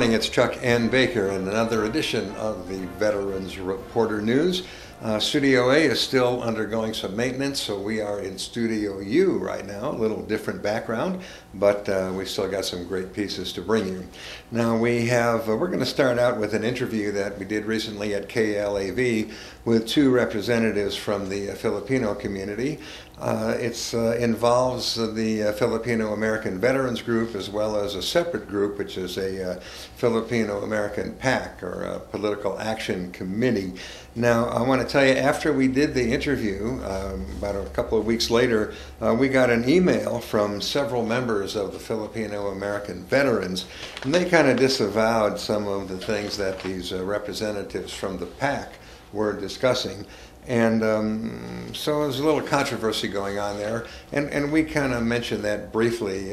morning, it's Chuck N. Baker and another edition of the Veterans Reporter News. Studio A is still undergoing some maintenance, so we are in Studio U right now, a little different background, but we still got some great pieces to bring you. Now we're going to start out with an interview that we did recently at KLAV with two representatives from the Filipino community. It involves the Filipino-American Veterans group as well as a separate group, which is a Filipino-American PAC, or a Political Action Committee. Now, I want to tell you, after we did the interview, about a couple of weeks later, we got an email from several members of the Filipino-American Veterans, and they kind of disavowed some of the things that these representatives from the PAC were discussing. And so there's a little controversy going on there, and we kind of mentioned that briefly.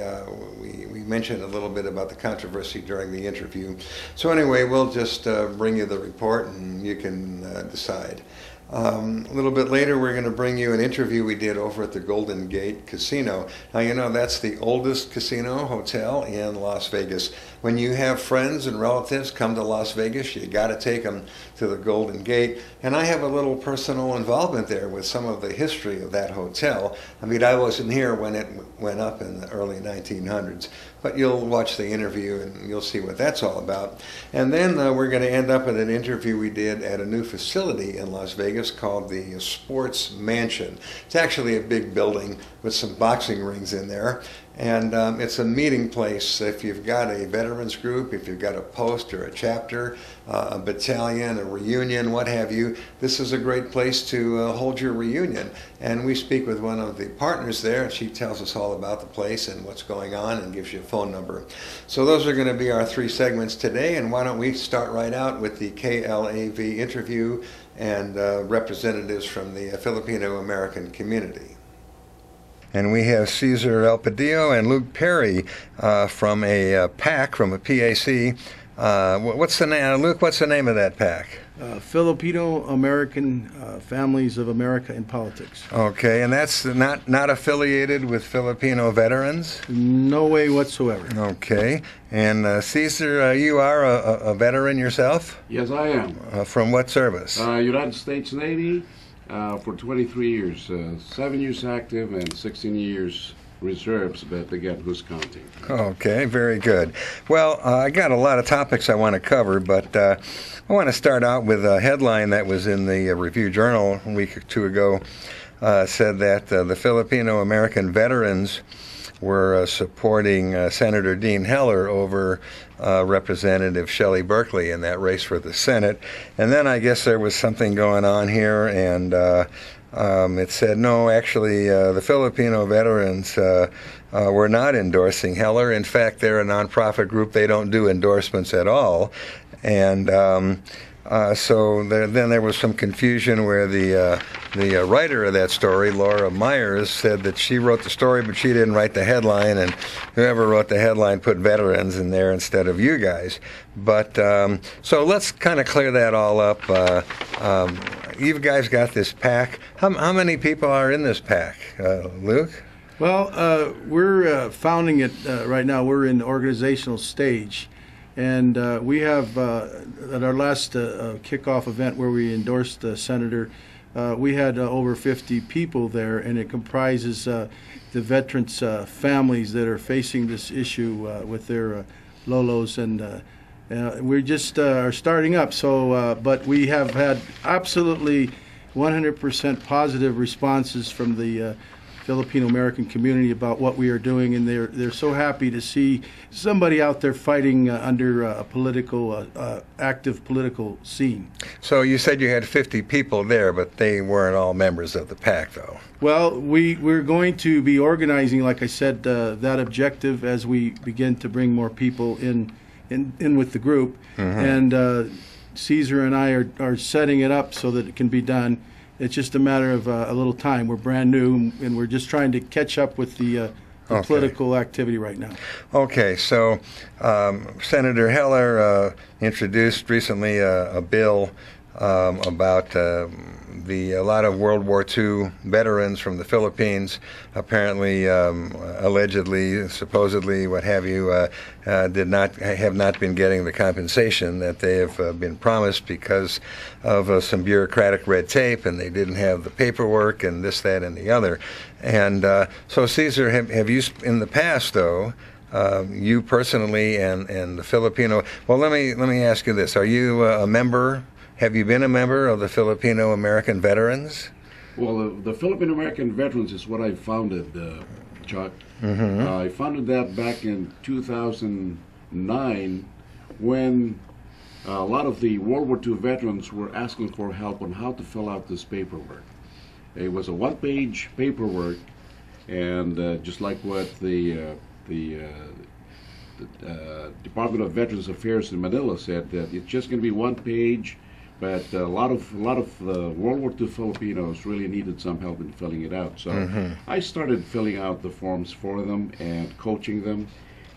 We mentioned a little bit about the controversy during the interview. So anyway, we'll just bring you the report and you can decide. A little bit later, we're going to bring you an interview we did over at the Golden Gate Casino. Now, you know, that's the oldest casino hotel in Las Vegas. When you have friends and relatives come to Las Vegas, you got to take them to the Golden Gate. And I have a little personal involvement there with some of the history of that hotel. I mean, I wasn't here when it went up in the early 1900s. But you'll watch the interview and you'll see what that's all about. And then we're going to end up with an interview we did at a new facility in Las Vegas called the Sports Mansion. It's actually a big building with some boxing rings in there. And it's a meeting place if you've got a veterans group, if you've got a post or a chapter, a battalion, a reunion, what have you. This is a great place to hold your reunion. And we speak with one of the partners there, and she tells us all about the place and what's going on and gives you a phone number. So those are going to be our three segments today, and why don't we start right out with the KLAV interview and representatives from the Filipino-American community. And we have Cesar Elpadillo and Luke Perry from a PAC, from a PAC. What's the name, Luke? What's the name of that PAC? Filipino-American Families of America in Politics. Okay, and that's not affiliated with Filipino veterans? No way whatsoever. Okay, and Cesar, you are a veteran yourself? Yes, I am. From what service? United States Navy. For 23 years, 7 years active and 16 years reserves, but again, who's counting? Okay, very good. Well, I got a lot of topics I want to cover, but I want to start out with a headline that was in the Review Journal a week or two ago. Said that the Filipino-American Veterans were supporting Senator Dean Heller over Representative Shelley Berkeley in that race for the Senate. And then I guess there was something going on here, and it said, no, actually, the Filipino veterans were not endorsing Heller. In fact, they're a nonprofit group. They don't do endorsements at all. And so then there was some confusion where the writer of that story, Laura Myers, said that she wrote the story, but she didn't write the headline, and whoever wrote the headline put veterans in there instead of you guys. But so let's kind of clear that all up. You guys got this PAC. How many people are in this PAC, Luke? Well, we're founding it right now. We're in the organizational stage. And we have, at our last kickoff event where we endorsed the senator, we had over 50 people there, and it comprises the veterans' families that are facing this issue with their lolos, and we just are starting up. So, but we have had absolutely 100% positive responses from the Filipino-American community about what we are doing, and they're so happy to see somebody out there fighting under a political, active political scene. So you said you had 50 people there, but they weren't all members of the PAC, though. Well, we're going to be organizing, like I said, that objective as we begin to bring more people in with the group. Mm-hmm. And Cesar and I are setting it up so that it can be done. It's just a matter of a little time. We're brand new, and we're just trying to catch up with the political activity right now. Okay, so Senator Heller introduced recently a bill about a lot of World War II veterans from the Philippines, apparently, allegedly, supposedly, what have you, have not been getting the compensation that they have been promised because of some bureaucratic red tape, and they didn't have the paperwork and this, that, and the other. And so, Cesar, have you in the past, though? You personally and the Filipino. Well, let me ask you this: are you a member? Have you been a member of the Filipino-American Veterans? Well, the Filipino-American Veterans is what I founded, Chuck. I founded that back in 2009 when a lot of the World War II veterans were asking for help on how to fill out this paperwork. It was a one-page paperwork, and just like what the Department of Veterans Affairs in Manila said, that it's just going to be one page. But a lot of World War II Filipinos really needed some help in filling it out. So I started filling out the forms for them and coaching them.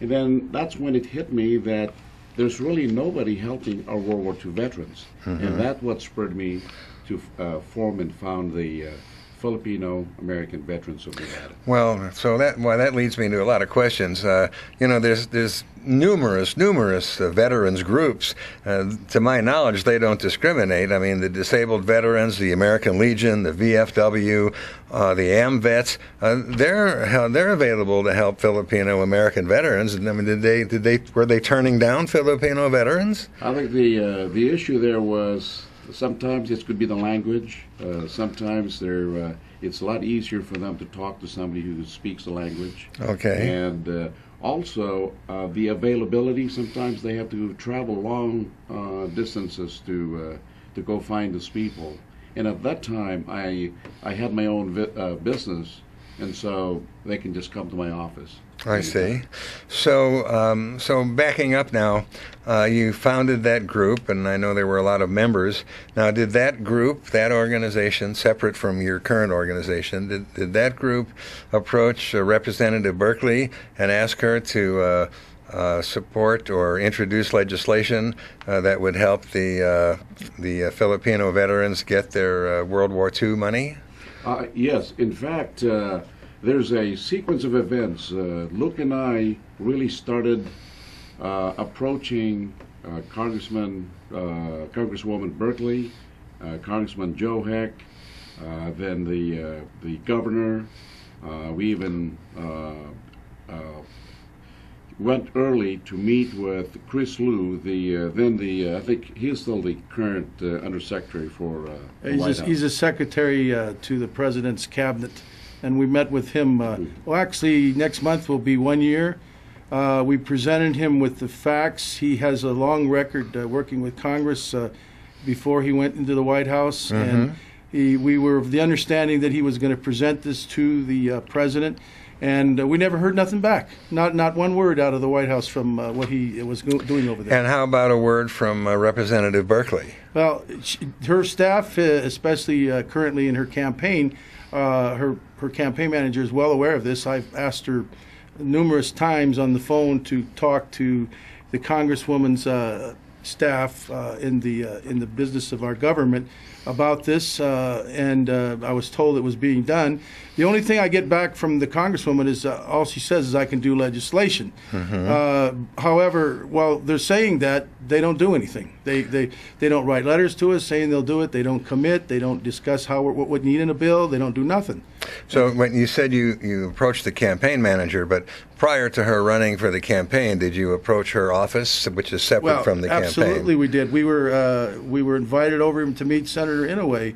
And then that's when it hit me that there's really nobody helping our World War II veterans. And that's what spurred me to form and found the Filipino-American Veterans of Nevada. Well, so that leads me to a lot of questions. There's numerous veterans groups. To my knowledge, they don't discriminate. I mean, the disabled veterans, the American Legion, the VFW, the AMVETS, they're available to help Filipino-American veterans. I mean, were they turning down Filipino veterans? I think the issue there was sometimes it could be the language. Sometimes it's a lot easier for them to talk to somebody who speaks the language. Okay. And also the availability. Sometimes they have to travel long distances to go find these people. And at that time, I had my own business, and so they can just come to my office. I see. So, so backing up now, you founded that group, and I know there were a lot of members. Now, did that group, that organization, separate from your current organization, did that group approach Representative Berkeley and ask her to support or introduce legislation that would help the Filipino veterans get their World War II money? Yes. In fact, there's a sequence of events. Luke and I really started approaching Congresswoman Berkeley, Congressman Joe Heck, then the governor. We even went early to meet with Chris Liu, I think he's still the current undersecretary for the White House. He's a secretary to the president's cabinet. And we met with him, well, actually, next month will be 1 year. We presented him with the facts. He has a long record working with Congress before he went into the White House. And we were of the understanding that he was going to present this to the president. And we never heard nothing back. Not one word out of the White House from what he was doing over there. And how about a word from Representative Berkeley? Well, her staff, especially currently in her campaign, her campaign manager is well aware of this. I've asked her numerous times on the phone to talk to the Congresswoman's staff in the business of our government about this, and I was told it was being done. The only thing I get back from the Congresswoman is all she says is I can do legislation. However, while they're saying that, they don't do anything. They don't write letters to us saying they'll do it. They don't commit. They don't discuss what would need in a bill. They don't do nothing. So when you said you approached the campaign manager, but prior to her running for the campaign, did you approach her office, which is separate from the campaign? Absolutely, we did. We were invited over to meet Senator Inouye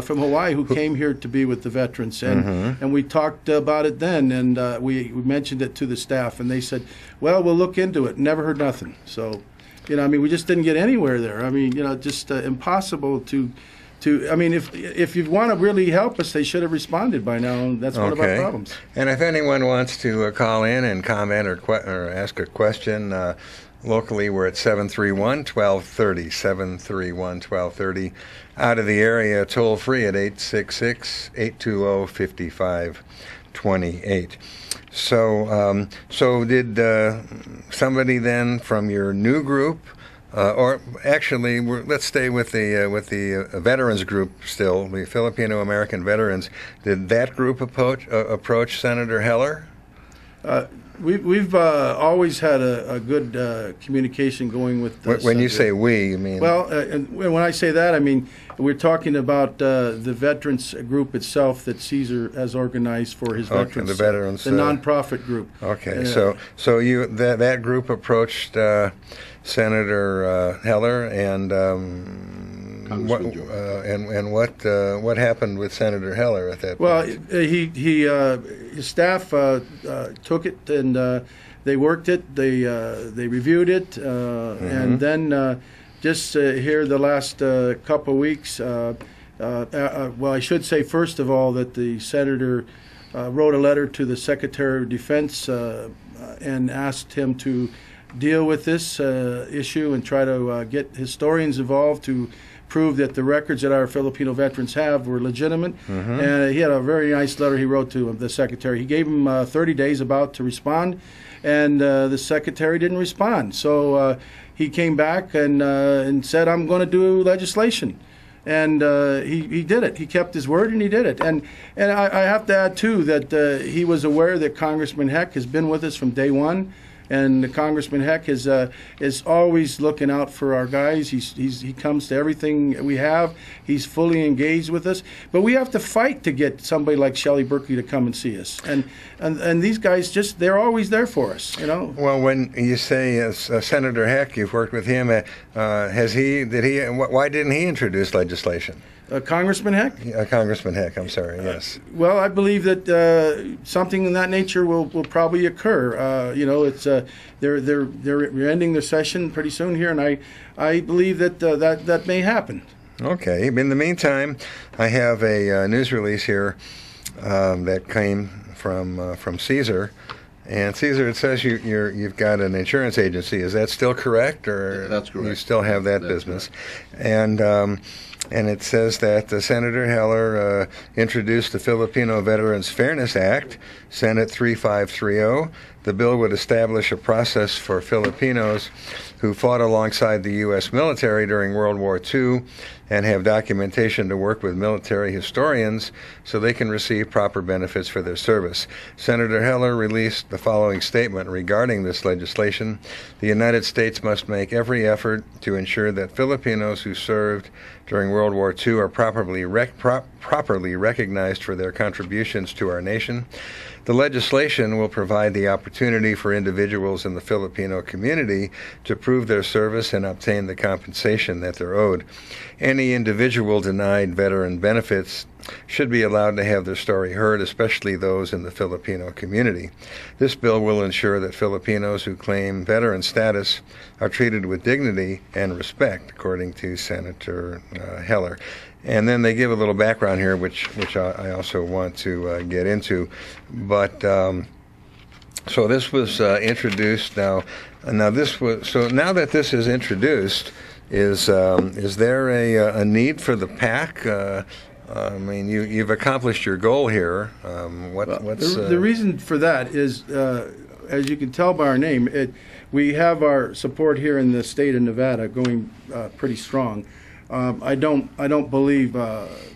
from Hawaii, who came here to be with the veterans, and we talked about it then, and we mentioned it to the staff, and they said, "Well, we'll look into it." Never heard nothing. So, I mean, we just didn't get anywhere there. I mean, just impossible to. I mean, if you want to really help us, they should have responded by now, and that's one of our problems. And if anyone wants to call in and comment or ask a question, locally we're at 731-1230, 731-1230. Out of the area, toll free at 866-820-5528. So, so did somebody then from your new group Or actually, let's stay with the veterans group still, the Filipino-American Veterans. Did that group approach Senator Heller? We've always had a good communication going with the When you say we, you mean? Well, and when I say that, I mean we're talking about the veterans group itself that Caesar has organized for his veterans. The veterans, the nonprofit group. Okay, so that group approached Senator Heller, and what happened with Senator Heller at that point? Well, his staff took it and they worked it. They reviewed it, and then just here the last couple of weeks. Well, I should say first of all that the senator wrote a letter to the Secretary of Defense and asked him to deal with this issue and try to get historians involved to prove that the records that our Filipino veterans have were legitimate. And he had a very nice letter he wrote to the Secretary. He gave him 30 days about to respond, and the Secretary didn't respond. So he came back and said, I'm going to do legislation. And he did it. He kept his word, and he did it. And I have to add, too, that he was aware that Congressman Heck has been with us from day one. And Congressman Heck is always looking out for our guys. He comes to everything we have. He's fully engaged with us. But we have to fight to get somebody like Shelley Berkeley to come and see us. And these guys they're always there for us, you know. Well, when you say Senator Heck, you've worked with him. Why didn't he introduce legislation? Congressman Heck? Congressman Heck, I'm sorry, yes. Well, I believe that something in that nature will probably occur. You know, it's they're ending their session pretty soon here, and I believe that may happen. Okay. In the meantime, I have a news release here that came from Caesar. And Caesar, it says you've got an insurance agency. Is that still correct, or that's correct? You still have that business, correct. And it says that Senator Heller introduced the Filipino Veterans Fairness Act, Senate 3530. The bill would establish a process for Filipinos who fought alongside the U.S. military during World War II and have documentation to work with military historians so they can receive proper benefits for their service. Senator Heller released the following statement regarding this legislation. The United States must make every effort to ensure that Filipinos who served during World War II are properly recognized for their contributions to our nation. The legislation will provide the opportunity for individuals in the Filipino community to prove their service and obtain the compensation that they're owed. Any individual denied veteran benefits should be allowed to have their story heard, especially those in the Filipino community. This bill will ensure that Filipinos who claim veteran status are treated with dignity and respect, according to Senator Heller. And then they give a little background here, which I also want to get into. But so this was introduced now. Now that this is introduced, is there a need for the PAC? I mean, you've accomplished your goal here. The reason for that is, as you can tell by our name, we have our support here in the state of Nevada going pretty strong. I don't believe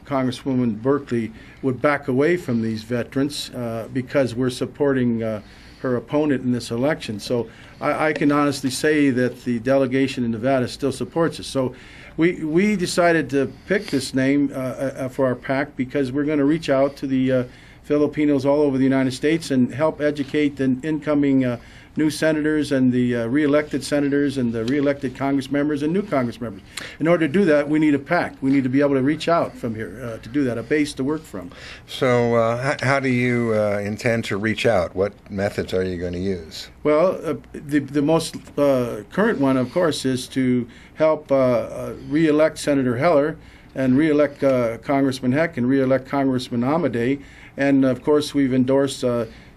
Congresswoman Berkeley would back away from these veterans because we're supporting her opponent in this election. So I can honestly say that the delegation in Nevada still supports us. So we decided to pick this name for our PAC because we're going to reach out to the Filipinos all over the United States and help educate the incoming new senators and the re-elected senators and the re-elected Congress members and new Congress members. In order to do that, we need a PAC. We need to be able to reach out from here to do that, a base to work from. So how do you intend to reach out? What methods are you going to use? Well, the most current one, of course, is to help re-elect Senator Heller and re-elect Congressman Heck and re-elect Congressman Amadei. And, of course, we've endorsed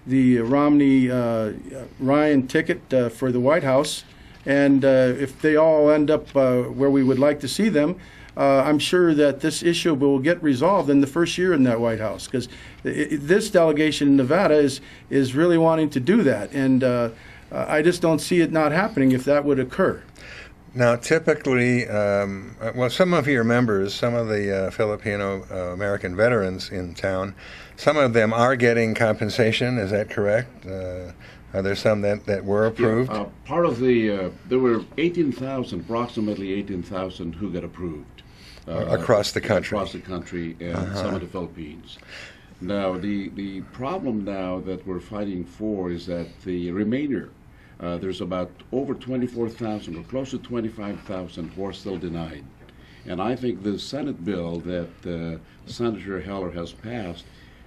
the Romney-Ryan ticket for the White House. And if they all end up where we would like to see them, I'm sure that this issue will get resolved in the first year in that White House, because this delegation in Nevada is really wanting to do that. And I just don't see it not happening if that would occur. Now, typically, well, some of your members, some of the Filipino-American veterans in town, some of them are getting compensation. Is that correct? Are there some that were approved? Yeah, part of the, there were 18,000, approximately 18,000 who got approved. Across the country. Across the country and some of the Philippines. Now, the problem now that we're fighting for is that the remainder, there's about over 24,000 or close to 25,000 who are still denied. And I think the Senate bill that Senator Heller has passed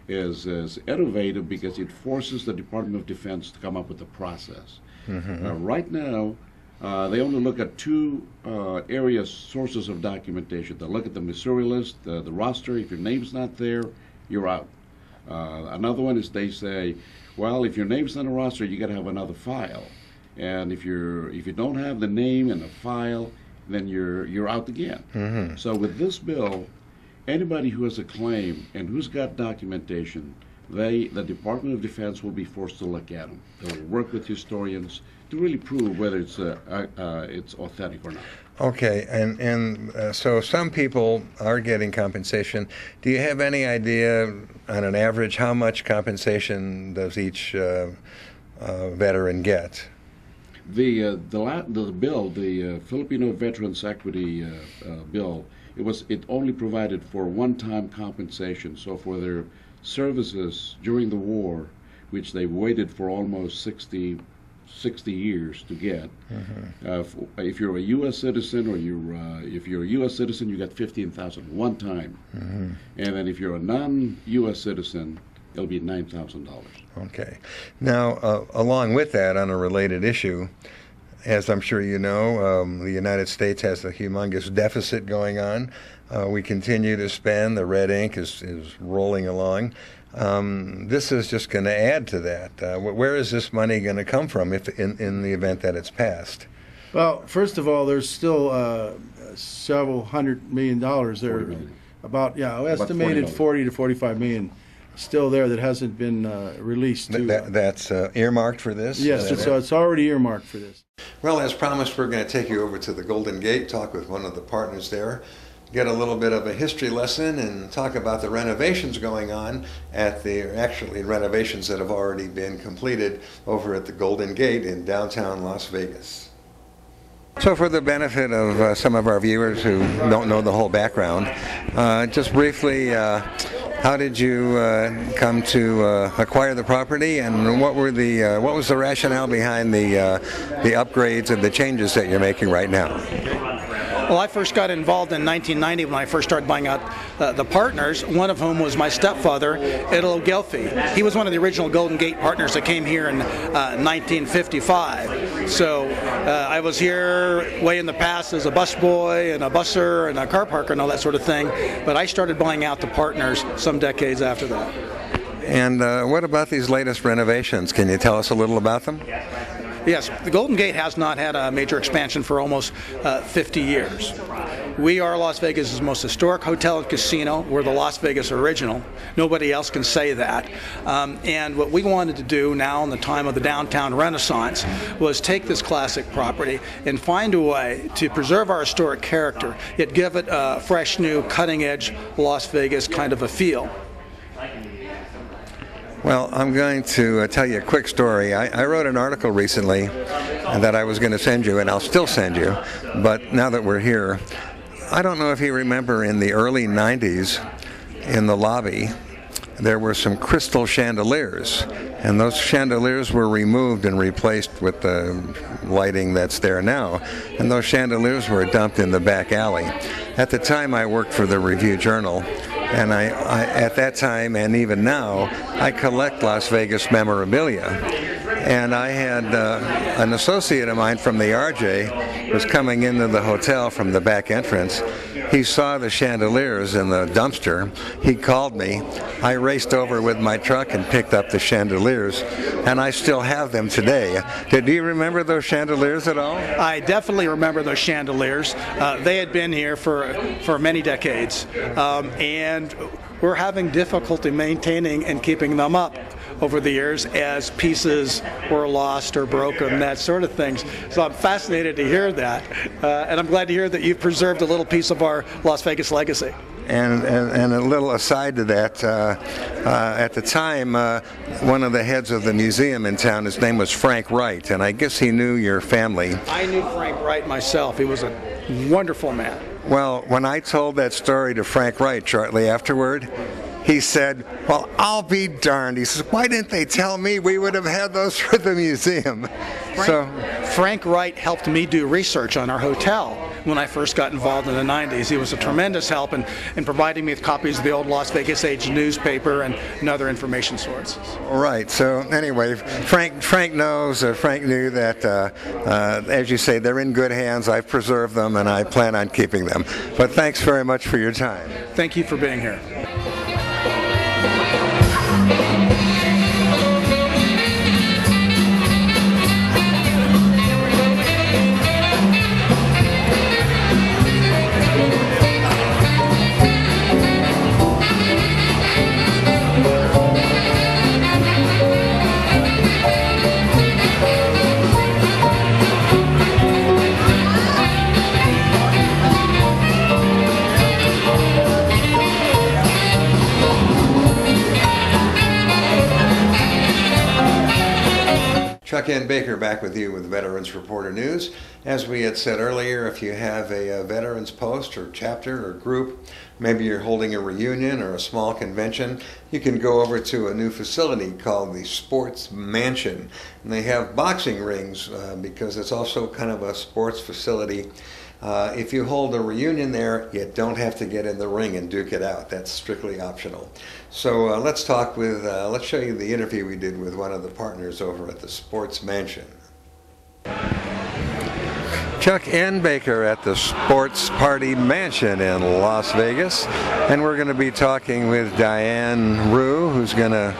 is innovative because it forces the Department of Defense to come up with a process. Right now, they only look at two sources of documentation. They look at the Missouri list, the roster. If your name's not there, you're out. Another one is they say, well, if your name's not on the roster, you got to have another file. And if you don't have the name and the file, then you're out again. So with this bill, anybody who has a claim and who's got documentation, the Department of Defense will be forced to look at them. They'll work with historians to really prove whether it's authentic or not. Okay, and so some people are getting compensation. Do you have any idea, on an average, how much compensation does each veteran get? The bill, the Filipino Veterans Equity bill, it only provided for one-time compensation. So for their services during the war, which they waited for almost 60 years to get. If you're a U.S. citizen, or if you're a U.S. citizen, you got $15,000 one time, and then if you're a non-U.S. citizen, it'll be $9,000. Okay. Now, along with that, on a related issue, as I'm sure you know, the United States has a humongous deficit going on. We continue to spend. The red ink is rolling along. This is just going to add to that. Where is this money going to come from if in the event that it's passed? Well, first of all, there's still several $100 million there. About estimated 40 to 45 million still there that hasn't been released. That's earmarked for this? Yes, it's already earmarked for this. Well, as promised, we're going to take you over to the Golden Gate, talk with one of the partners there, get a little bit of a history lesson, and talk about the renovations going on actually renovations that have already been completed over at the Golden Gate in downtown Las Vegas. So for the benefit of some of our viewers who don't know the whole background, just briefly, how did you come to acquire the property, and what was the rationale behind the upgrades and the changes that you're making right now? Well, I first got involved in 1990 when I first started buying out the partners, one of whom was my stepfather, Italo Gelfi. He was one of the original Golden Gate partners that came here in 1955. So I was here way in the past as a busboy and a busser and a car parker and all that sort of thing, but I started buying out the partners some decades after that. And what about these latest renovations? Can you tell us a little about them? Yes, the Golden Gate has not had a major expansion for almost 50 years. We are Las Vegas' most historic hotel and casino. We're the Las Vegas original. Nobody else can say that. And what we wanted to do now in the time of the downtown Renaissance was take this classic property and find a way to preserve our historic character, yet give it a fresh, new, cutting-edge Las Vegas kind of a feel. Well, I'm going to tell you a quick story. I wrote an article recently that I was going to send you, and I'll still send you, but now that we're here, I don't know if you remember in the early 90s in the lobby, there were some crystal chandeliers, and those chandeliers were removed and replaced with the lighting that's there now, and those chandeliers were dumped in the back alley. At the time, I worked for the Review-Journal, and I at that time and even now, I collect Las Vegas memorabilia. And I had an associate of mine from the RJ was coming into the hotel from the back entrance. He saw the chandeliers in the dumpster. He called me. I raced over with my truck and picked up the chandeliers, and I still have them today. Do you remember those chandeliers at all? I definitely remember those chandeliers. They had been here for many decades, and we're having difficulty maintaining and keeping them up. over the years as pieces were lost or broken, that sort of things. So I'm fascinated to hear that, and I'm glad to hear that you've preserved a little piece of our Las Vegas legacy. And a little aside to that, at the time, one of the heads of the museum in town, his name was Frank Wright, and I guess he knew your family. I knew Frank Wright myself. He was a wonderful man. Well, when I told that story to Frank Wright shortly afterward, he said, well, I'll be darned. He says, why didn't they tell me? We would have had those for the museum. Frank Wright helped me do research on our hotel when I first got involved in the 90s. He was a tremendous help in providing me with copies of the old Las Vegas Age newspaper and other information sources. Right. So anyway, Frank knows, Frank knew that, as you say, they're in good hands. I've preserved them, and I plan on keeping them. But thanks very much for your time. Thank you for being here. Chuck N. Baker back with you with Veterans Reporter News. As we had said earlier, if you have a veterans post or chapter or group, maybe you're holding a reunion or a small convention, you can go over to a new facility called the Sports Mansion. And they have boxing rings because it's also kind of a sports facility. If you hold a reunion there, you don't have to get in the ring and duke it out. That's strictly optional. So let's show you the interview we did with one of the partners over at the Sports Mansion. Chuck N. Baker at the Sports Party Mansion in Las Vegas, and we're going to be talking with Diane Rue, who's going to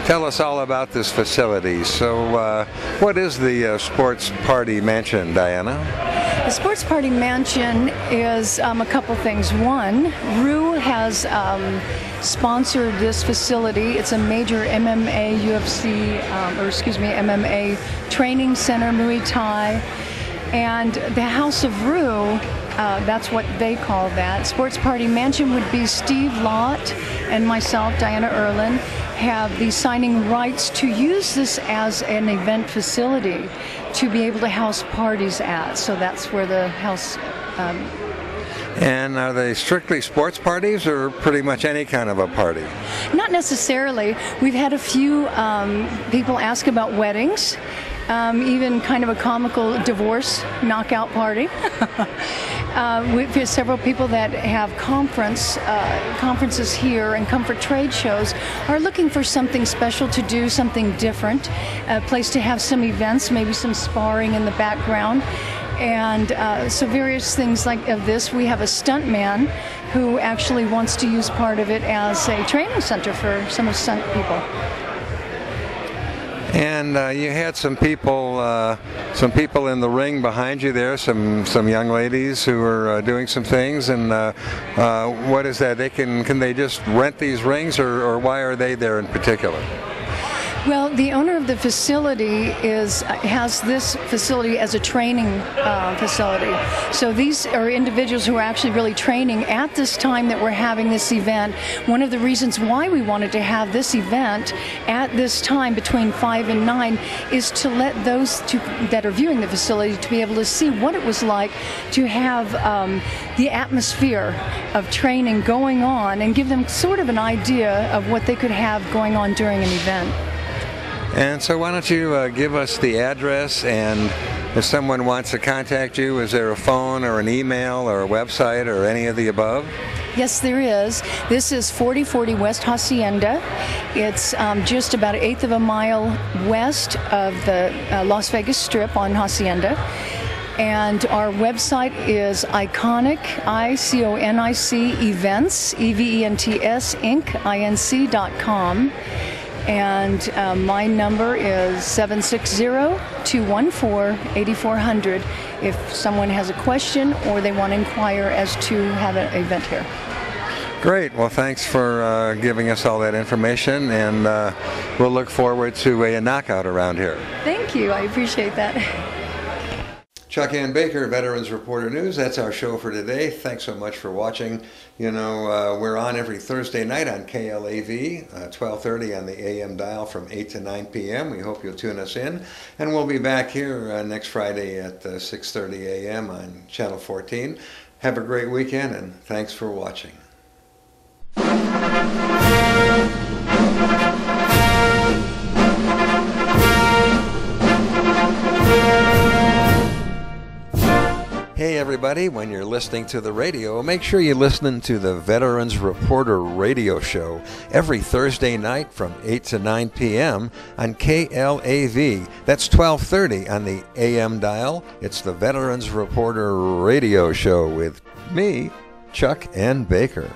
tell us all about this facility. So what is the Sports Party Mansion, Diana? The Sports Party Mansion is a couple things. One, Rue has sponsored this facility. It's a major MMA, MMA training center, Muay Thai. And the House of Rue, that's what they call that. Sports Party Mansion would be Steve Lott and myself, Diana Erlin, have the signing rights to use this as an event facility to be able to house parties at. So that's where the house... And are they strictly sports parties or pretty much any kind of a party? Not necessarily. We've had a few people ask about weddings. Even kind of a comical divorce knockout party. We've had several people that have conferences here and come for trade shows are looking for something special to do, something different, a place to have some events, maybe some sparring in the background. And so various things like of this. We have a stunt man who actually wants to use part of it as a training center for some stunt people. And you had some people in the ring behind you there, some young ladies who are doing some things. And what is that? Can they just rent these rings, or why are they there in particular? Well, the owner of the facility has this facility as a training facility. So these are individuals who are actually really training at this time that we're having this event. One of the reasons why we wanted to have this event at this time between 5 and 9 is to let those that are viewing the facility to be able to see what it was like to have the atmosphere of training going on and give them sort of an idea of what they could have going on during an event. And so why don't you give us the address, and if someone wants to contact you, is there a phone or an email or a website or any of the above? Yes, there is. This is 4040 West Hacienda. It's just about 1/8 of a mile west of the Las Vegas Strip on Hacienda. And our website is Iconic, ICONIC Events, EVENTS, Inc.com. And my number is 760-214-8400 if someone has a question or they want to inquire as to have an event here. Great. Well, thanks for giving us all that information, and we'll look forward to a knockout around here. Thank you. I appreciate that. Chuck Ann Baker, Veterans Reporter News. That's our show for today. Thanks so much for watching. You know, we're on every Thursday night on KLAV, 12:30 on the AM dial from 8 to 9 p.m. We hope you'll tune us in. And we'll be back here next Friday at 6:30 a.m. on Channel 14. Have a great weekend, and thanks for watching. Hey everybody, when you're listening to the radio, make sure you're listening to the Veterans Reporter radio show every Thursday night from 8 to 9 p.m. on KLAV. That's 12:30 on the AM dial. It's the Veterans Reporter radio show with me, Chuck Ann Baker.